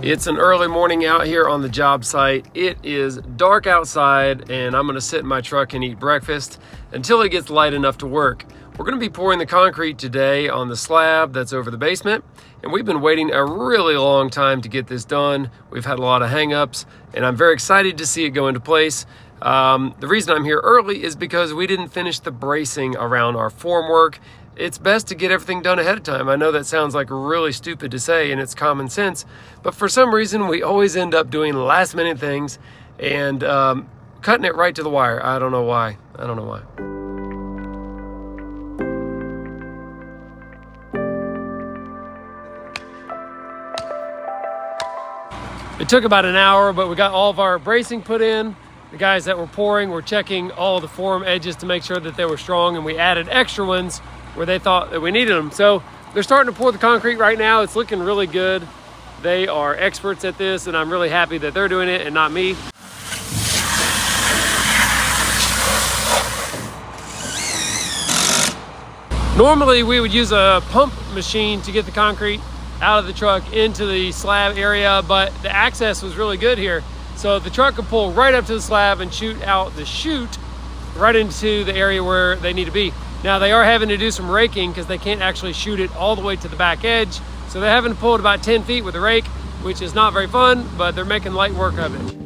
It's an early morning out here on the job site. It is dark outside and I'm gonna sit in my truck and eat breakfast until it gets light enough to work. We're gonna be pouring the concrete today on the slab that's over the basement, and we've been waiting a really long time to get this done. We've had a lot of hang-ups and I'm very excited to see it go into place. The reason I'm here early is because we didn't finish the bracing around our formwork. It's best to get everything done ahead of time. I know that sounds like really stupid to say and it's common sense, but for some reason we always end up doing last minute things and cutting it right to the wire. I don't know why. It took about an hour, but we got all of our bracing put in. The guys that were pouring were checking all the form edges to make sure that they were strong, and we added extra ones where they thought that we needed them. So they're starting to pour the concrete right now. It's looking really good. They are experts at this, and I'm really happy that they're doing it and not me. Normally we would use a pump machine to get the concrete out of the truck into the slab area, but the access was really good here. So the truck could pull right up to the slab and shoot out the chute right into the area where they need to be. Now they are having to do some raking because they can't actually shoot it all the way to the back edge. So they're having to pull it about 10 feet with a rake, which is not very fun, but they're making light work of it.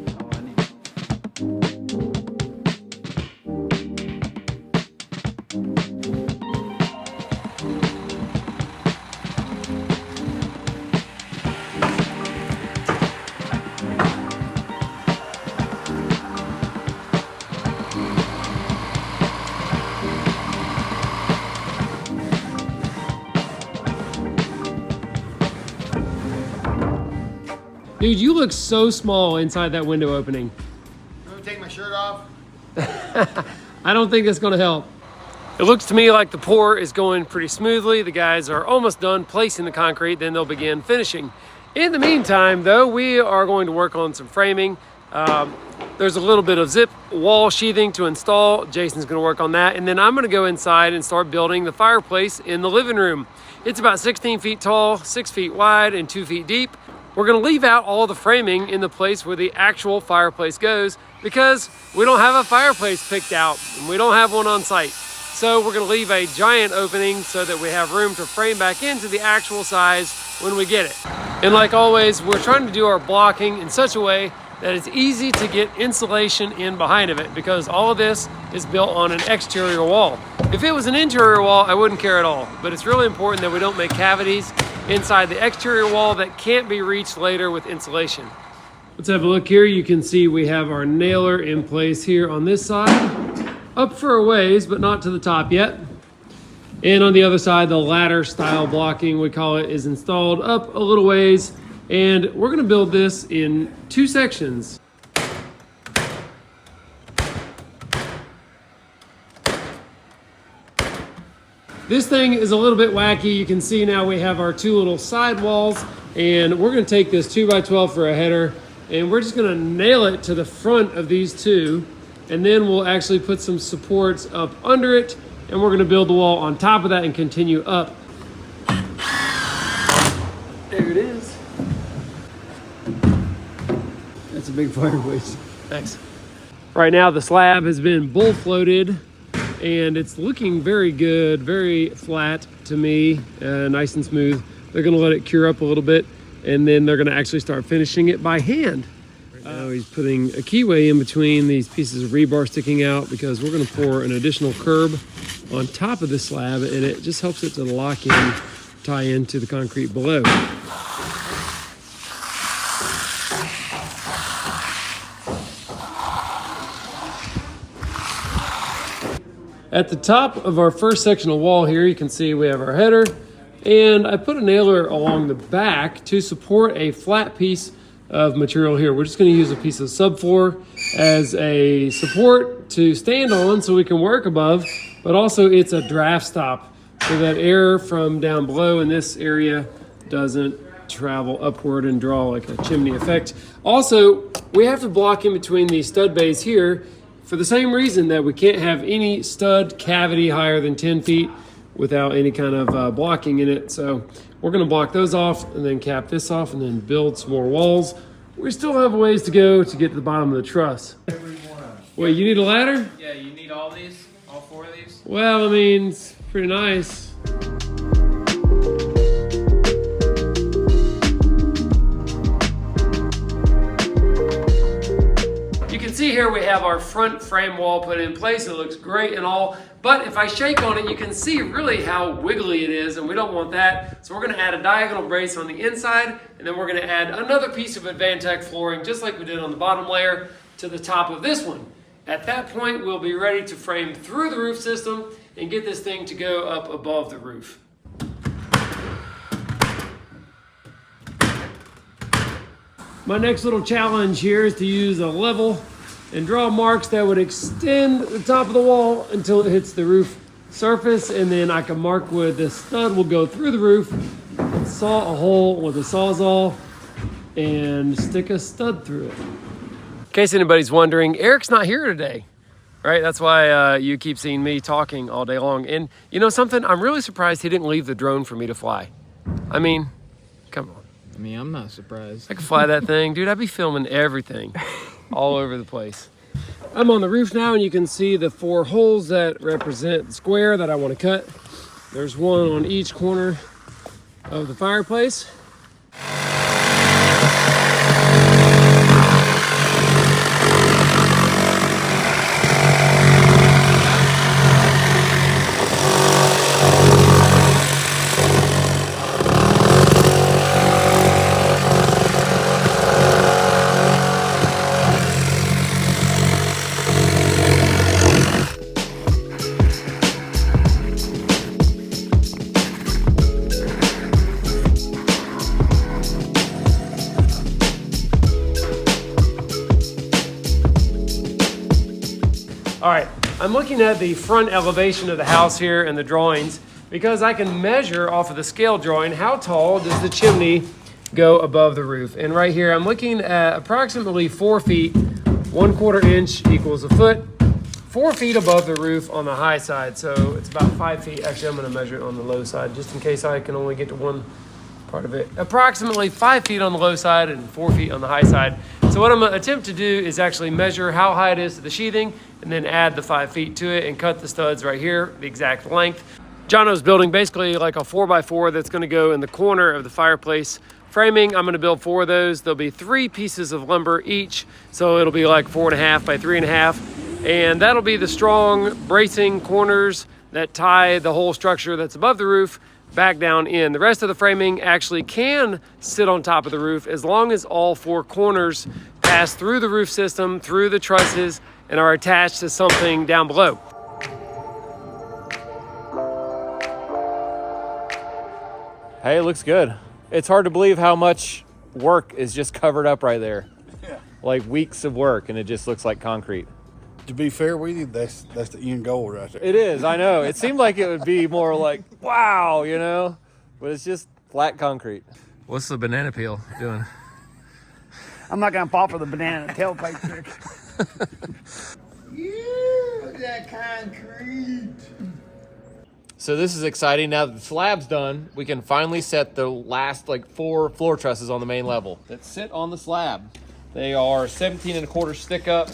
Dude, you look so small inside that window opening. I'm gonna take my shirt off. I don't think that's gonna help. It looks to me like the pour is going pretty smoothly. The guys are almost done placing the concrete, then they'll begin finishing. In the meantime, though, we are going to work on some framing. There's a little bit of zip wall sheathing to install. Jason's gonna work on that. And then I'm gonna go inside and start building the fireplace in the living room. It's about 16 feet tall, 6 feet wide, and 2 feet deep. We're gonna leave out all the framing in the place where the actual fireplace goes because we don't have a fireplace picked out and we don't have one on site. So we're gonna leave a giant opening so that we have room to frame back into the actual size when we get it. And like always, we're trying to do our blocking in such a way that it's easy to get insulation in behind of it because all of this is built on an exterior wall. If it was an interior wall, I wouldn't care at all, but it's really important that we don't make cavities inside the exterior wall that can't be reached later with insulation. Let's have a look here. You can see we have our nailer in place here on this side, up for a ways, but not to the top yet. And on the other side, the ladder style blocking, we call it, is installed up a little ways. And we're gonna build this in 2 sections. This thing is a little bit wacky. You can see now we have our 2 little side walls, and we're gonna take this 2x12 for a header, and we're just gonna nail it to the front of these 2, and then we'll actually put some supports up under it, and we're gonna build the wall on top of that and continue up. There it is. That's a big fireplace. Thanks. Right now the slab has been bull floated and it's looking very good, very flat to me, nice and smooth. They're gonna let it cure up a little bit and then they're gonna actually start finishing it by hand. He's putting a keyway in between these pieces of rebar sticking out because we're gonna pour an additional curb on top of the slab and it just helps it to lock in, tie into the concrete below. At the top of our first sectional wall here, you can see we have our header, and I put a nailer along the back to support a flat piece of material here. We're just gonna use a piece of subfloor as a support to stand on so we can work above, but also it's a draft stop so that air from down below in this area doesn't travel upward and draw like a chimney effect. Also, we have to block in between these stud bays here for the same reason that we can't have any stud cavity higher than 10 feet. without any kind of blocking in it. So we're gonna block those off and then cap this off and then build some more walls. We still have a ways to go to get to the bottom of the truss. Wait, you need a ladder? Yeah, you need all these, all 4 of these? Well, I mean, it's pretty nice. You can see here we have our front frame wall put in place. It looks great and all, but if I shake on it, you can see really how wiggly it is, and we don't want that. So we're gonna add a diagonal brace on the inside, and then we're gonna add another piece of Advantech flooring, just like we did on the bottom layer, to the top of this one. At that point, we'll be ready to frame through the roof system and get this thing to go up above the roof. My next little challenge here is to use a level and draw marks that would extend the top of the wall until it hits the roof surface, and then I can mark where the stud will go through the roof, saw a hole with a Sawzall, and stick a stud through it. In case anybody's wondering, Eric's not here today, right? That's why you keep seeing me talking all day long. And you know something? I'm really surprised he didn't leave the drone for me to fly. I mean, come on. I mean, I'm not surprised. I could fly that thing. Dude, I'd be filming everything all over the place. I'm on the roof now, and you can see the 4 holes that represent the square that I want to cut. There's one on each corner of the fireplace. All right, I'm looking at the front elevation of the house here in the drawings because I can measure off of the scale drawing how tall does the chimney go above the roof. And right here, I'm looking at approximately 4 feet, 1/4 inch equals a foot, 4 feet above the roof on the high side. So it's about 5 feet. Actually, I'm gonna measure it on the low side just in case I can only get to one part of it. Approximately 5 feet on the low side and 4 feet on the high side. So what I'm gonna attempt to do is actually measure how high it is to the sheathing and then add the 5 feet to it and cut the studs right here, the exact length. Jono's building basically like a 4x4 that's gonna go in the corner of the fireplace framing. I'm gonna build 4 of those. There'll be 3 pieces of lumber each. So it'll be like 4.5 by 3.5. And that'll be the strong bracing corners that tie the whole structure that's above the roof back down in. The rest of the framing actually can sit on top of the roof as long as all 4 corners pass through the roof system, through the trusses, and are attached to something down below. Hey, it looks good. It's hard to believe how much work is just covered up right there. Yeah. Like weeks of work, and it just looks like concrete. To be fair with you, that's the end goal right there. It is, I know. It seemed like it would be more like, wow, you know? But it's just flat concrete. What's the banana peel doing? I'm not gonna fall for the banana tailpipe trick. Yeah, look at that concrete. So this is exciting. Now that the slab's done, we can finally set the last 4 floor trusses on the main level that sit on the slab. They are 17.25 stick up.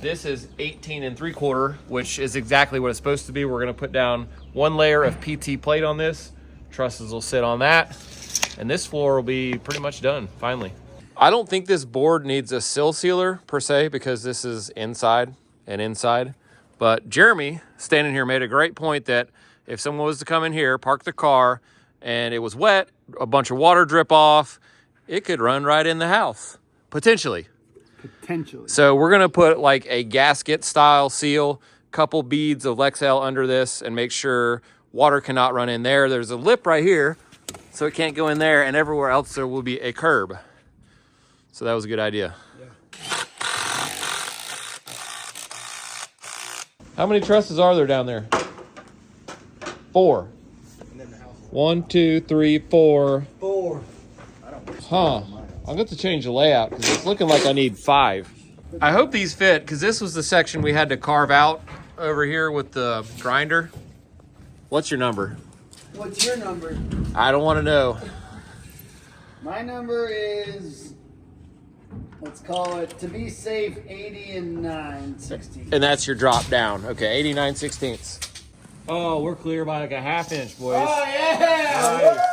This is 18.75, which is exactly what it's supposed to be. We're gonna put down 1 layer of PT plate on this. Trusses will sit on that. And this floor will be pretty much done, finally. I don't think this board needs a sill sealer per se, because this is inside and inside. But Jeremy, standing here, made a great point that if someone was to come in here, park the car, and it was wet, a bunch of water drip off, it could run right in the house, potentially. Potentially. So we're gonna put like a gasket style seal, couple beads of Lexel under this, and make sure water cannot run in there. There's a lip right here, so it can't go in there, and everywhere else there will be a curb. So that was a good idea. Yeah. How many trusses are there down there? 4. 1, 2, 3, 4. 4. Huh. I'll have to change the layout because it's looking like I need 5. I hope these fit because this was the section we had to carve out over here with the grinder. What's your number? What's your number? I don't want to know. My number is, let's call it, to be safe, 80 and 9/16. And that's your drop down. Okay, 89/16. Oh, we're clear by like a ½ inch, boys. Oh yeah! Nice.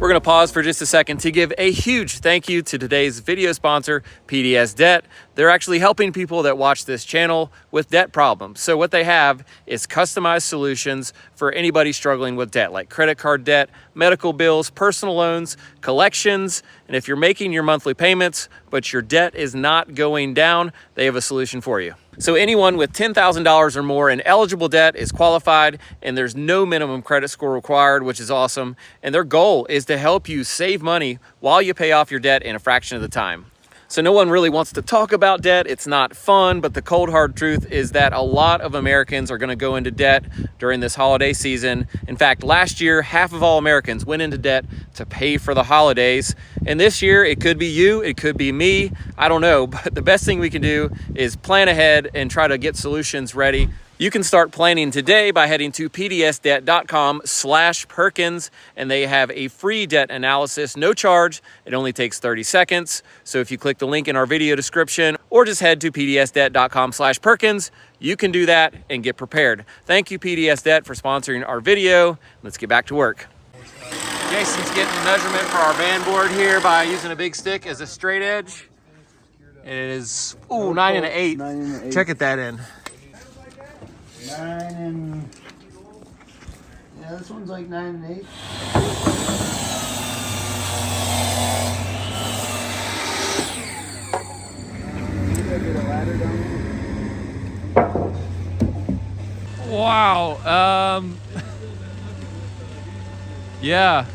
We're going to pause for just a second to give a huge thank you to today's video sponsor, PDS Debt. They're actually helping people that watch this channel with debt problems. So what they have is customized solutions for anybody struggling with debt, like credit card debt, medical bills, personal loans, collections, and if you're making your monthly payments, but your debt is not going down, they have a solution for you. So anyone with $10,000 or more in eligible debt is qualified, and there's no minimum credit score required, which is awesome. And their goal is to help you save money while you pay off your debt in a fraction of the time. So no one really wants to talk about debt. It's not fun, but the cold hard truth is that a lot of Americans are going to go into debt during this holiday season. In fact, last year, half of all Americans went into debt to pay for the holidays. And this year, it could be you, it could be me, I don't know. But the best thing we can do is plan ahead and try to get solutions ready. You can start planning today by heading to pdsdebt.com/Perkins, and they have a free debt analysis, no charge. It only takes 30 seconds. So if you click the link in our video description or just head to pdsdebt.com/Perkins, you can do that and get prepared. Thank you, PDS Debt, for sponsoring our video. Let's get back to work. Jason's getting the measurement for our band board here by using a big stick as a straight edge. It is, 9 1/8. 9 1/8. Check it that in. 9 and, yeah, this one's like 9 and 8. Wow. Yeah,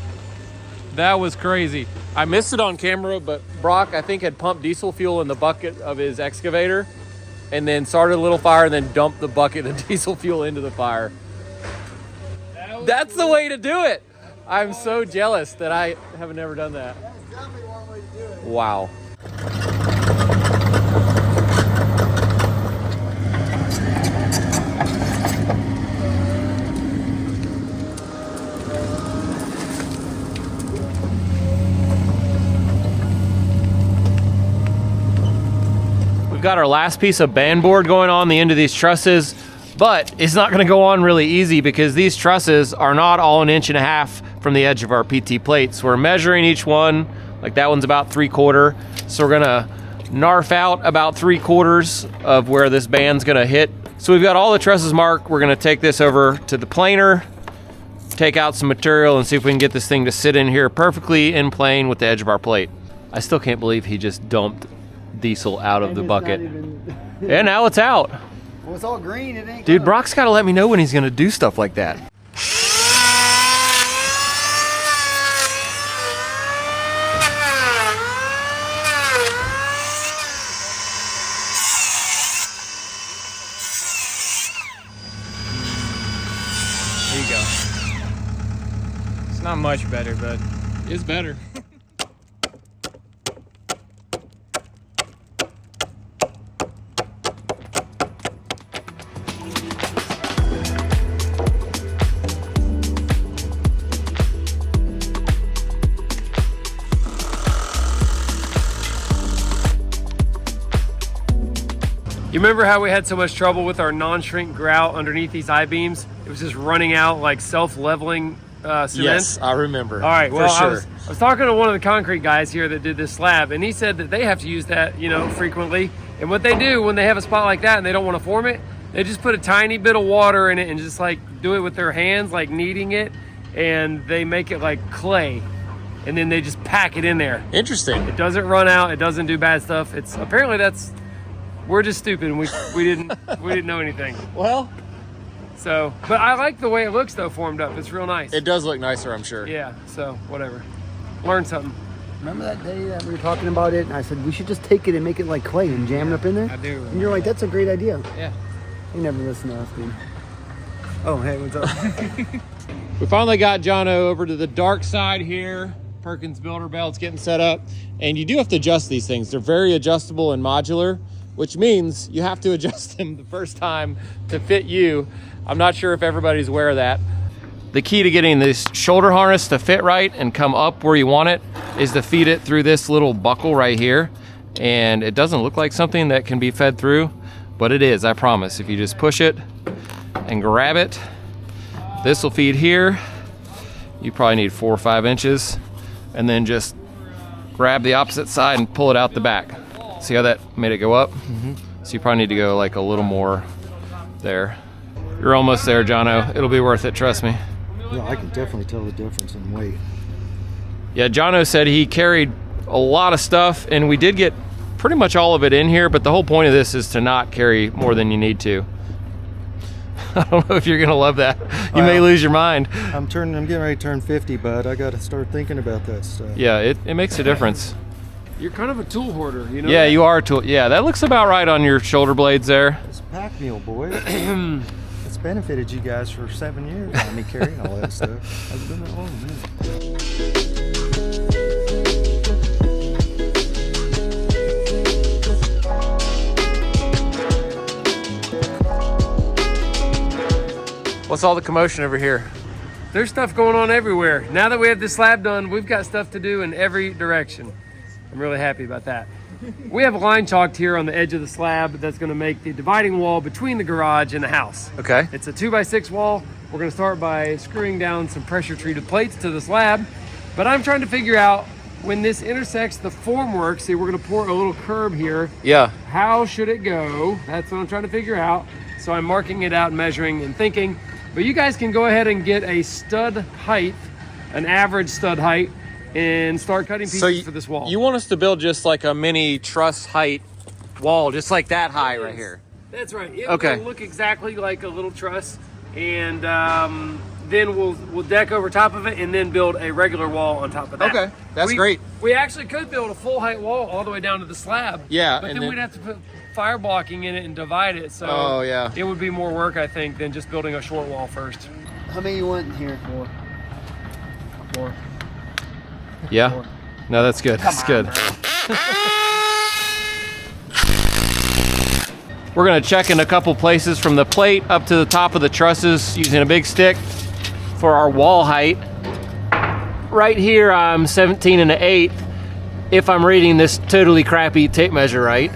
that was crazy. I missed it on camera, but Brock, I think, had pumped diesel fuel in the bucket of his excavator and then started a little fire and then dumped the bucket of diesel fuel into the fire. That's the way to do it. I'm so jealous that I have never done that. That's definitely one way to do it. Wow. We've got our last piece of band board going on the end of these trusses, but it's not going to go on really easy because these trusses are not all 1.5 inches from the edge of our PT plates. We're measuring each one, like that one's about 3/4. So we're gonna narf out about 3/4 of where this band's gonna hit. So we've got all the trusses marked. We're gonna take this over to the planer, take out some material and see if we can get this thing to sit in here perfectly in plane with the edge of our plate. I still can't believe he just dumped diesel out of the bucket. And now it's out. Well, it's all green. It ain't. Dude, Brock's got to let me know when he's going to do stuff like that. There you go. It's not much better, but It's better. You remember how we had so much trouble with our non-shrink grout underneath these I-beams? It was just running out like self-leveling cement. Yes, I remember. All right, well, for I sure. was talking to one of the concrete guys here that did this slab, and he said that they have to use that, frequently. And what they do when they have a spot like that and they don't want to form it, they just put a tiny bit of water in it and just like do it with their hands, like kneading it, and they make it like clay. And then they just pack it in there. Interesting. It doesn't run out, it doesn't do bad stuff. It's apparently we're just stupid and we didn't know anything. Well, So, but I like the way it looks though, formed up. It's real nice. it does look nicer, I'm sure. Yeah, so whatever. Learn something. Remember that day that we were talking about it, and I said we should just take it and make it like clay and jam it up in there. I do. And you're like, that's a great idea. Yeah. You never listen to us, dude. Oh, hey, what's up? We finally got Jono over to the dark side here. Perkins builder belt's getting set up. And you do have to adjust these things. They're very adjustable and modular, which means you have to adjust them the first time to fit you. I'm not sure if everybody's aware of that. The key to getting this shoulder harness to fit right and come up where you want it is to feed it through this little buckle right here. And it doesn't look like something that can be fed through, but it is, I promise. If you just push it and grab it, this will feed here. You probably need 4 or 5 inches, and then just grab the opposite side and pull it out the back. See how that made it go up? So you probably need to go like a little more there. You're almost there, Jono. It'll be worth it, trust me. Yeah, I can definitely tell the difference in weight. Yeah, Jono said he carried a lot of stuff, and we did get pretty much all of it in here, but the whole point of this is to not carry more than you need to. I don't know if you're gonna love that. You may lose your mind. I'm getting ready to turn 50, bud. I gotta start thinking about that stuff. Yeah, it makes a difference. You're kind of a tool hoarder, you know? Yeah, you are a tool. Yeah, that looks about right on your shoulder blades there. It's a pack mule, boys. It's benefited you guys for 7 years on me carrying all that stuff. I've been that long, man. What's all the commotion over here? There's stuff going on everywhere. Now that we have this slab done, we've got stuff to do in every direction. I'm really happy about that. We have a line chalked here on the edge of the slab that's gonna make the dividing wall between the garage and the house. Okay. It's a 2x6 wall. We're gonna start by screwing down some pressure treated plates to the slab, but I'm trying to figure out when this intersects the formwork. See, we're gonna pour a little curb here. Yeah. How should it go? That's what I'm trying to figure out. So I'm marking it out, measuring and thinking, but you guys can go ahead and get a stud height, an average stud height, and start cutting pieces for this wall. You want us to build just like a mini truss height wall, just like that high right here. That's right. It Okay. will look exactly like a little truss, and then we'll deck over top of it and then build a regular wall on top of that. Okay, that's great. We actually could build a full height wall all the way down to the slab. Yeah, but and then we'd have to put fire blocking in it and divide it. So Oh, yeah. it would be more work, I think, than just building a short wall first. How many you want in here? Four. Yeah. No, that's good. That's good. We're gonna check in a couple places from the plate up to the top of the trusses using a big stick for our wall height. Right here, I'm 17 1/8 if I'm reading this totally crappy tape measure right.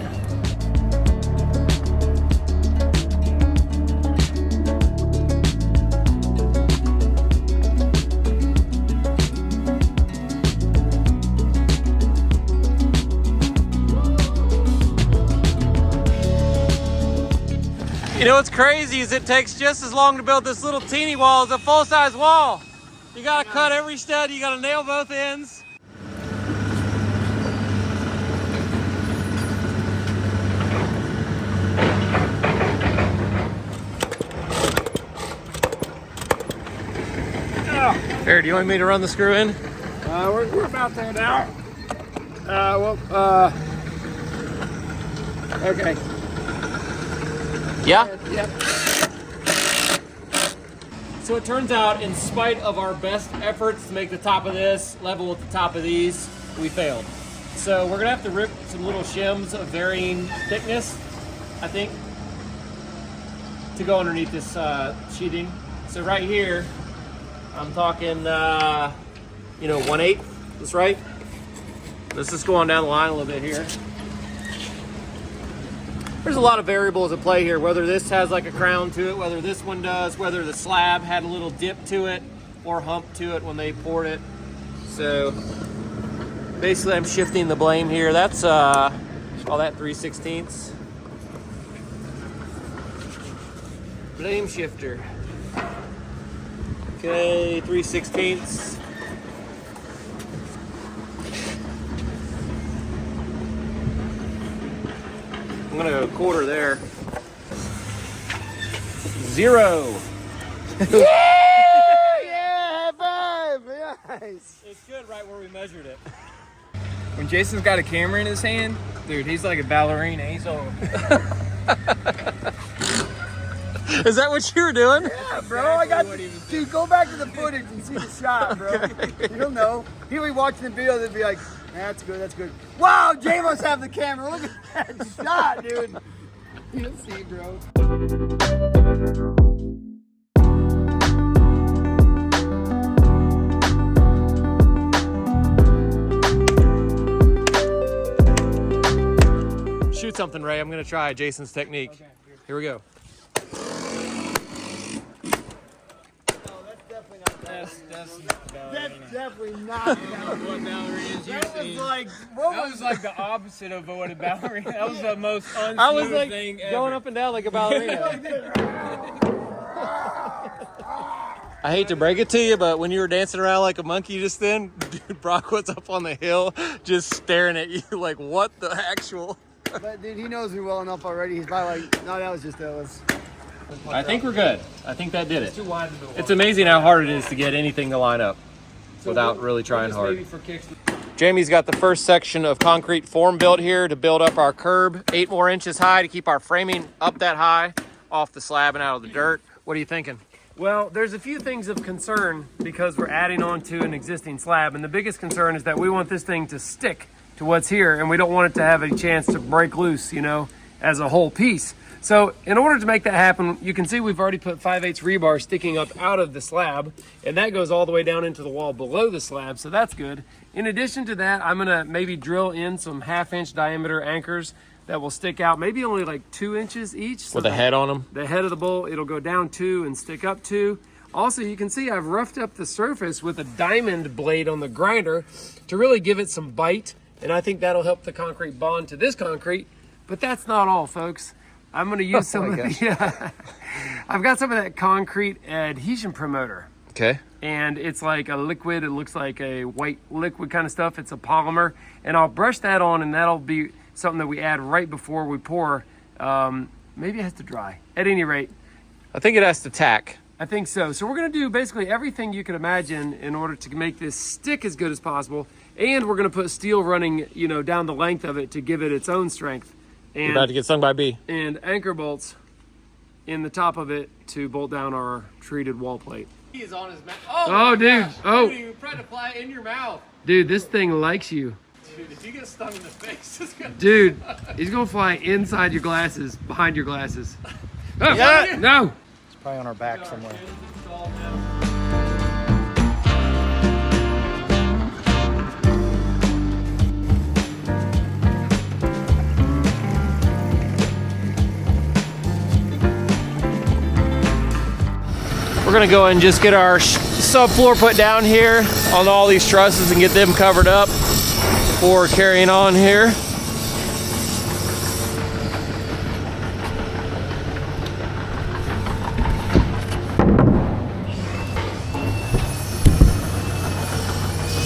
You know what's crazy is it takes just as long to build this little teeny wall as a full-size wall. You gotta cut every stud, you gotta nail both ends. Here, do you want me to run the screw in? We're about there now. Okay. Yeah? Yep. So it turns out, in spite of our best efforts to make the top of this level with the top of these, we failed. So we're gonna have to rip some little shims of varying thickness, I think, to go underneath this sheeting. So right here, I'm talking, 1/8, that's right. Let's just go on down the line a little bit here. There's a lot of variables at play here, whether this has like a crown to it, whether this one does, whether the slab had a little dip to it or hump to it when they poured it. So basically I'm shifting the blame here. That's all that 3/16. Blame shifter. Okay, 3/16. I'm gonna go quarter there. 0. Yeah, babe. Nice. It's good right where we measured it. When Jason's got a camera in his hand, dude, he's like a ballerina. He's all. Is that what you were doing? Yeah, bro. I got dude. Go back to the footage and see the shot, bro. You'll know. People be watching the video, they'd be like, "That's good. That's good." Wow, Jay must have the camera. Look at that shot, dude. You'll see, bro. Shoot something, Ray. I'm gonna try Jason's technique. Okay, here we go. That's Definitely not what ballerinas usually. that was like the opposite of what a ballerina. That was the most unsmooth I was like thing ever. going up and down like a ballerina. I hate to break it to you, but when you were dancing around like a monkey just then, dude, Brock was up on the hill just staring at you like, what the actual? But dude, he knows me well enough already. He's probably like, no, that was. I think we're good. I think that did it. It's amazing how hard it is to get anything to line up without really trying hard. Jamie's got the first section of concrete form built here to build up our curb 8 more inches high to keep our framing up that high off the slab and out of the dirt. What are you thinking? Well, there's a few things of concern because we're adding on to an existing slab, and the biggest concern is that we want this thing to stick to what's here, and we don't want it to have a chance to break loose, you know, as a whole piece. So in order to make that happen, you can see we've already put 5/8 rebar sticking up out of the slab, and that goes all the way down into the wall below the slab, so that's good. In addition to that, I'm gonna maybe drill in some 1/2-inch diameter anchors that will stick out, maybe only like 2 inches each. So With a head on them? The head of the bowl, it'll go down 2 and stick up 2. Also, you can see I've roughed up the surface with a diamond blade on the grinder to really give it some bite, and I think that'll help the concrete bond to this concrete. But that's not all, folks. I'm gonna use some of the, I've got some of that concrete adhesion promoter. Okay. And it's like a liquid, it looks like a white liquid kind of stuff. It's a polymer, and I'll brush that on, and that'll be something that we add right before we pour. Maybe it has to dry. At any rate, I think it has to tack. I think so. So we're gonna do basically everything you can imagine in order to make this stick as good as possible. And we're gonna put steel running, you know, down the length of it to give it its own strength. And, You're about to get stung by a bee. And anchor bolts in the top of it to bolt down our treated wall plate. He is on his mouth. Oh, dude. Oh. Dude, you tried to fly it in your mouth. Dude, this thing likes you. Dude, if you get stung in the face, it's gonna... Dude, he's gonna fly inside your glasses, behind your glasses. Oh, Yeah. no. It's probably on our back somewhere. We're gonna go and just get our subfloor put down here on all these trusses and get them covered up before carrying on here.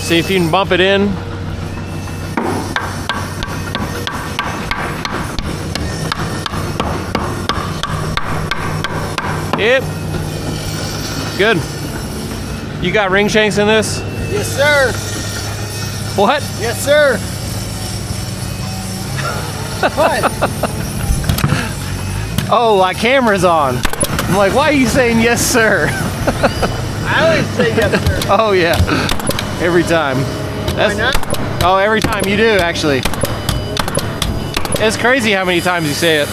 See if you can bump it in. Yep. Good. You got ring shanks in this? Yes, sir. What? Yes, sir. What? Oh, my camera's on. I'm like, why are you saying yes, sir? I always say yes, sir. Oh, yeah. Every time. Why not? Oh, every time you do, actually. It's crazy how many times you say it.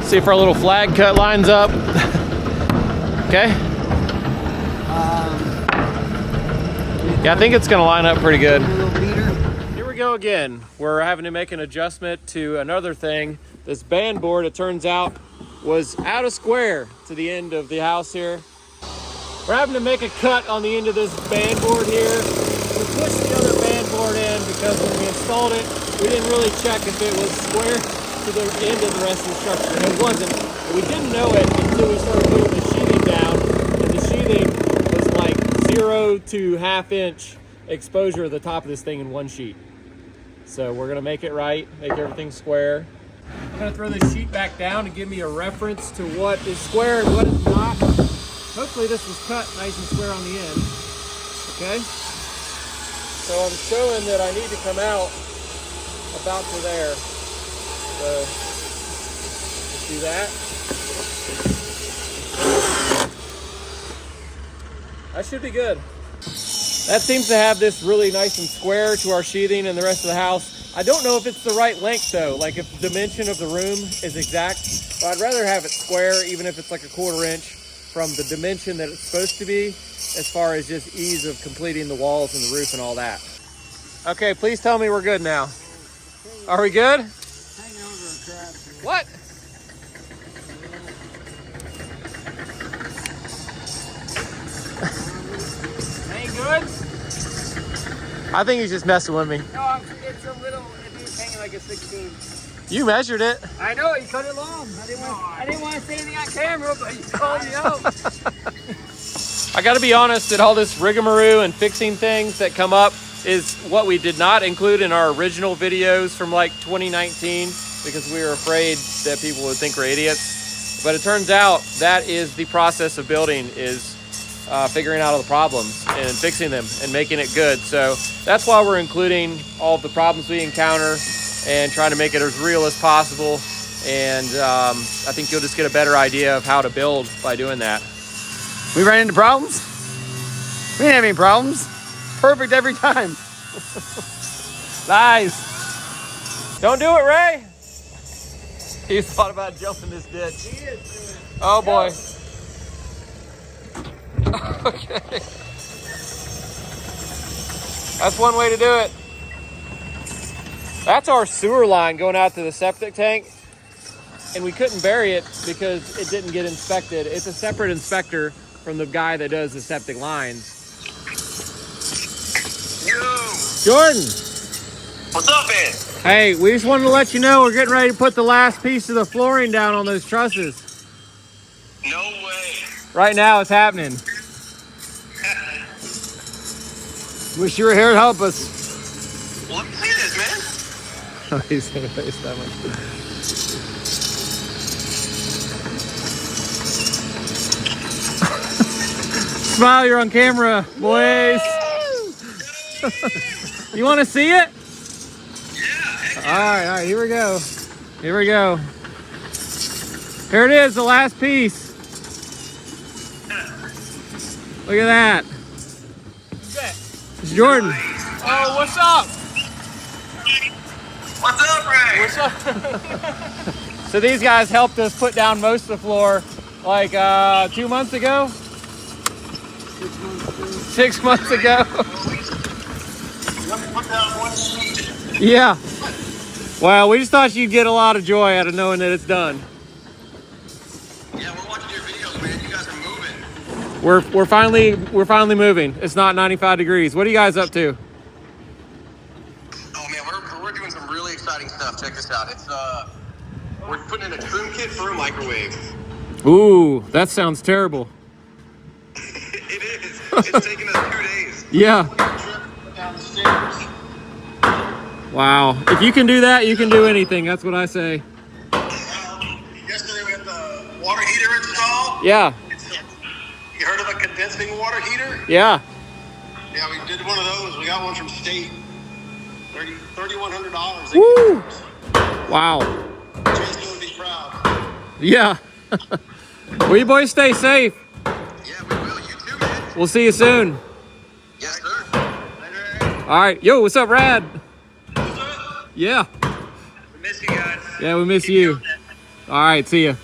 See if our little flag cut lines up. Okay? Yeah, I think it's gonna line up pretty good. Here we go again. We're having to make an adjustment to another thing. This band board, it turns out, was out of square to the end of the house here. We're having to make a cut on the end of this band board here. We pushed the other band board in because when we installed it, we didn't really check if it was square to the end of the rest of the structure, and it wasn't. But we didn't know it until we started putting the sheathing down, and the sheathing was like 0 to 1/2 inch exposure at the top of this thing in one sheet. So we're gonna make it right, make everything square. I'm gonna throw this sheet back down to give me a reference to what is square and what is not. Hopefully this was cut nice and square on the end. Okay. So I'm showing that I need to come out about to there. So let's do that. That should be good. That seems to have this really nice and square to our sheathing and the rest of the house. I don't know if it's the right length though, like if the dimension of the room is exact, but I'd rather have it square, even if it's like a 1/4 inch from the dimension that it's supposed to be, as far as just ease of completing the walls and the roof and all that. Okay, please tell me we're good now. Are we good? What? Ain't good? I think he's just messing with me. No, it's a little, it's hanging like a 16. You measured it. I know, you cut it long. I didn't want to say anything on camera, but you called me out. I gotta be honest that all this rigamaroo and fixing things that come up is what we did not include in our original videos from like 2019 because we were afraid that people would think we're idiots. But it turns out that is the process of building, is figuring out all the problems and fixing them and making it good. So that's why we're including all of the problems we encounter and trying to make it as real as possible. And I think you'll just get a better idea of how to build by doing that. We ran into problems? We didn't have any problems. Perfect every time. Nice. Don't do it, Ray. He's thought about jumping this ditch. Oh boy. Okay. That's one way to do it. That's our sewer line going out to the septic tank. And we couldn't bury it because it didn't get inspected. It's a separate inspector from the guy that does the septic lines. Jordan. What's up, man? Hey, we just wanted to let you know we're getting ready to put the last piece of the flooring down on those trusses. No way. Right now it's happening. Wish you were here to help us. Well, let me see this, man. Oh, he's gonna FaceTime us. Smile, you're on camera, boys. You want to see it? Yeah. All right, here we go. Here we go. Here it is, the last piece. Look at that. It's Jordan. Oh, what's up? What's up, Ray? What's up? So these guys helped us put down most of the floor like 2 months ago. 6 months ago. Let me put down one sheet. Yeah. Well, we just thought you'd get a lot of joy out of knowing that it's done. Yeah, we're watching your videos, man. You guys are moving. We're finally moving. It's not 95 degrees. What are you guys up to? Oh man, we're doing some really exciting stuff. Check this out. It's we're putting in a trim kit for a microwave. Ooh, that sounds terrible. It is. It's taking us 2 days. Yeah. Trip down the stairs. Wow. If you can do that, you can do anything. That's what I say. Yesterday we had the water heater installed. Yeah. You heard of a condensing water heater? Yeah. Yeah, we did one of those. We got one from State. $3,100. Woo. Wow. Jason would be proud. Yeah. Well, you boys stay safe. Yeah, we will. You too, man. We'll see you soon. Yes, sir. Later. All right. Yo, what's up, Rad? What's up? Yeah. We miss you guys. Yeah, we miss you. All right. See ya.